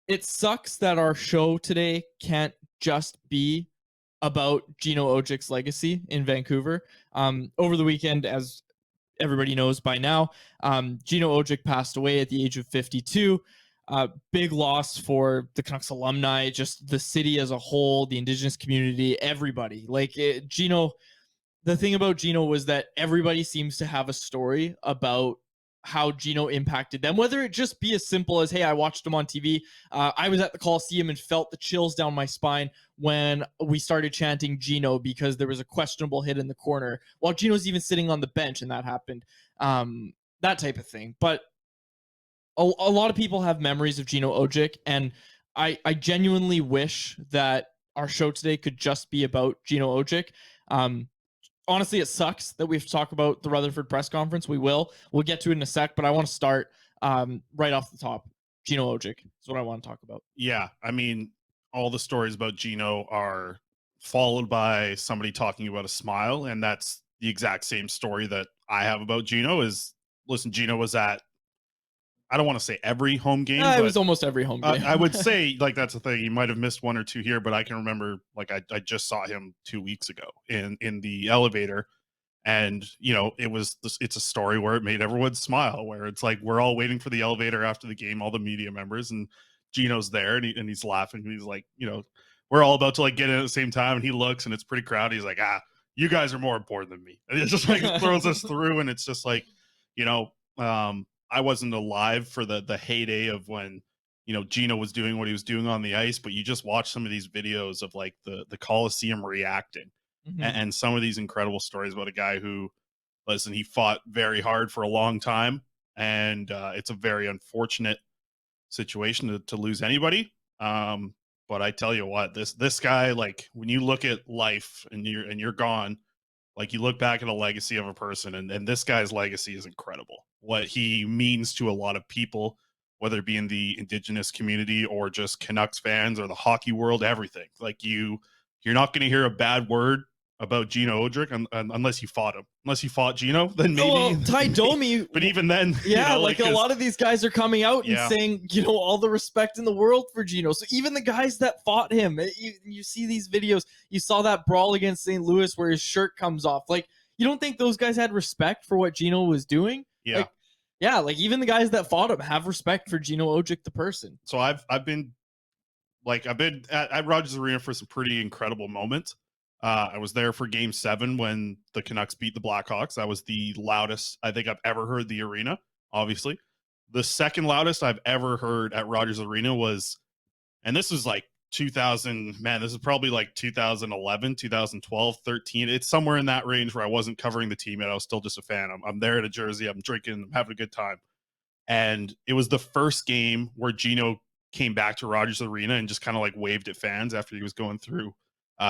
It sucks that our show today can't just be about Gino Odjick's legacy in Vancouver. Over the weekend, as everybody knows by now, Gino Odjick passed away at the age of 52. Big loss for the Canucks alumni, just the city as a whole, the Indigenous community, everybody. Gino, the thing about Gino was that everybody seems to have a story about how Gino impacted them, whether it just be as simple as, hey, I watched him on TV. I was at the Coliseum and felt the chills down my spine when we started chanting Gino because there was a questionable hit in the corner while Gino's even sitting on the bench and that happened. That type of thing. But a lot of people have memories of Gino Odjick, and I genuinely wish that our show today could just be about Gino Odjick. Honestly, it sucks that we have to talk about the Rutherford press conference. We'll get to it in a sec, but I want to start right off the top. Gino Odjick is what I want to talk about. Yeah, I mean, all the stories about Gino are followed by somebody talking about a smile, and that's the exact same story that I have about Gino. Is listen, Gino was at, I don't want to say every home game, It but was almost every home game. I would say, like, that's the thing. You might have missed one or two here, but I can remember, like, I just saw him 2 weeks ago in the elevator, and it's a story where it made everyone smile. Where it's like we're all waiting for the elevator after the game, all the media members, and Gino's there, and he's laughing. And he's like, we're all about to like get in at the same time, and he looks, and it's pretty crowded. He's like, you guys are more important than me. And it just like throws us through, and it's just like, I wasn't alive for the heyday of when, Gino was doing what he was doing on the ice, but you just watch some of these videos of like the Coliseum reacting and some of these incredible stories about a guy who, listen, he fought very hard for a long time, and it's a very unfortunate situation to lose anybody. But I tell you what, this guy, like, when you look at life and you're gone, like, you look back at a legacy of a person, and this guy's legacy is incredible. What he means to a lot of people, whether it be in the Indigenous community or just Canucks fans or the hockey world, everything. Like, you're not going to hear a bad word about Gino Odjick unless you fought him. Unless you fought Gino, then maybe. Well, Ty Domi, but even then, yeah, like a lot of these guys are coming out and saying, all the respect in the world for Gino. So even the guys that fought him, you see these videos. You saw that brawl against St. Louis where his shirt comes off. Like, you don't think those guys had respect for what Gino was doing? Yeah. Like even the guys that fought him have respect for Gino Odjick, the person. So I've been at Rogers Arena for some pretty incredible moments. I was there for Game 7 when the Canucks beat the Blackhawks. That was the loudest I think I've ever heard the arena, obviously. The second loudest I've ever heard at Rogers Arena was, and this was like 2000, man, this is probably like 2011, 2012, 13. It's somewhere in that range where I wasn't covering the team yet. I was still just a fan. I'm there in a jersey. I'm drinking. I'm having a good time. And it was the first game where Gino came back to Rogers Arena and just kind of like waved at fans after he was going through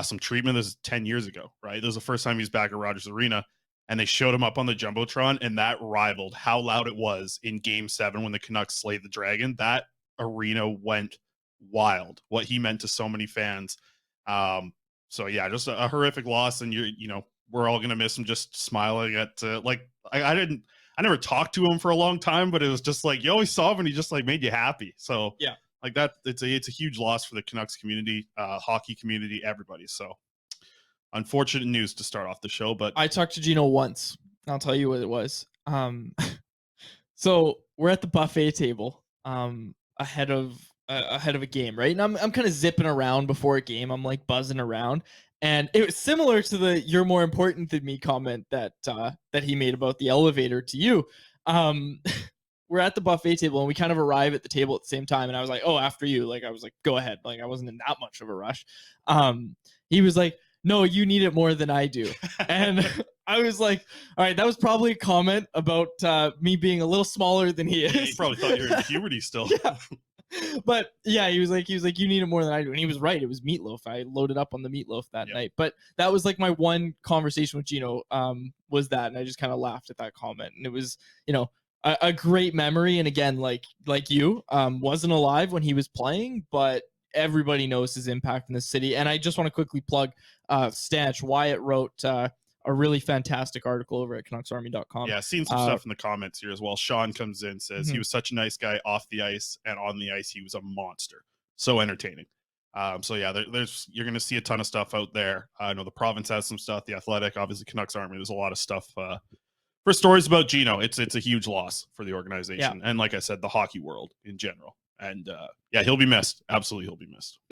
some treatment. This is 10 years ago, right? This was the first time he was back at Rogers Arena, and they showed him up on the Jumbotron, and that rivaled how loud it was in Game 7 when the Canucks slayed the Dragon. That arena went wild, what he meant to so many fans. So yeah, just a horrific loss, and we're all gonna miss him. Just smiling at I never talked to him for a long time, but it was just like you always saw him and he just like made you happy. So yeah, like that, it's a huge loss for the Canucks community, hockey community, everybody. So unfortunate news to start off the show. But I talked to Gino once. I'll tell you what it was. So we're at the buffet table ahead of a game, right? And I'm kind of zipping around before a game. I'm like buzzing around, and it was similar to the "you're more important than me" comment that he made about the elevator to you. We're at the buffet table and we kind of arrive at the table at the same time. And I was like, oh, after you. Like, I was like, go ahead. Like, I wasn't in that much of a rush. He was like, no, you need it more than I do. And I was like, all right, that was probably a comment about me being a little smaller than he is. Yeah, he probably thought you were in puberty still. Yeah. But yeah, he was like, you need it more than I do. And he was right. It was meatloaf. I loaded up on the meatloaf that night. But that was like my one conversation with Gino was that. And I just kind of laughed at that comment. And it was, a great memory. And again, like you, wasn't alive when he was playing, but everybody knows his impact in the city. And I just want to quickly plug Stanch. Wyatt wrote a really fantastic article over at CanucksArmy.com. Yeah, seen some stuff in the comments here as well. Sean comes in, says he Mhm. was such a nice guy off the ice, and on the ice he was a monster. So entertaining. So yeah, there's you're going to see a ton of stuff out there. I know the province has some stuff. The Athletic, obviously Canucks Army. There's a lot of stuff for stories about Gino. It's a huge loss for the organization, and like I said, the hockey world in general. And yeah, he'll be missed. Absolutely, he'll be missed.